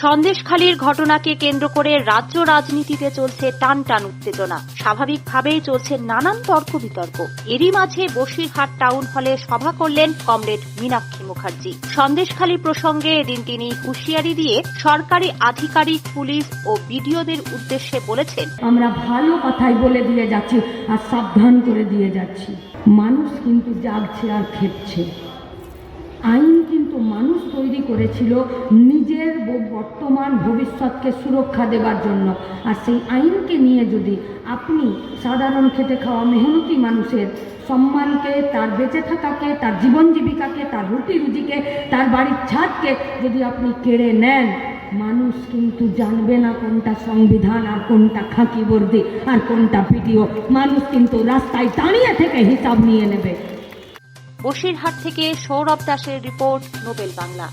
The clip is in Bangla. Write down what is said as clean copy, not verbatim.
সন্দেশখালীর ঘটনাকে কেন্দ্র করে রাজ্য রাজনীতিতে চলছে টান টান উত্তেজনা। স্বাভাবিকভাবেই চলছে নানান তর্ক বিতর্ক। এরই মাঝে বসিরহাট টাউন হলে সভা করলেন কমরেড মীনাক্ষী মুখার্জি। সন্দেশখালী প্রসঙ্গে এদিন তিনি হুঁশিয়ারি দিয়ে সরকারি আধিকারিক, পুলিশ ও বিডিওদের উদ্দেশ্যে বলেছেন, আমরা ভালো কথাই বলে দিয়ে যাচ্ছি আর সাবধান করে দিয়ে যাচ্ছি। মানুষ কিন্তু জাগছে আর খেপছে। আইন কিন্তু মানুষ তৈরি করেছিল নিজের বর্তমান ভবিষ্যৎকে সুরক্ষা দেওয়ার জন্য। আর সেই আইনকে নিয়ে যদি আপনি সাধারণ খেটে খাওয়া মেহনতি মানুষের সম্মানকে, তার বেঁচে থাকাকে, তার জীবন জীবিকাকে, তার রুটি রুজিকে, তার বাড়ির ছাদকে যদি আপনি কেড়ে নেন, মানুষ কিন্তু জানবে না কোনটা সংবিধান আর কোনটা খাকি বর্দি আর কোনটা ভিডিও। মানুষ কিন্তু রাস্তায় দাঁড়িয়ে থেকে হিসাব নিয়ে নেবে। বসিরহাট থেকে সৌরভ দাসের রিপোর্ট, নোবেল বাংলা।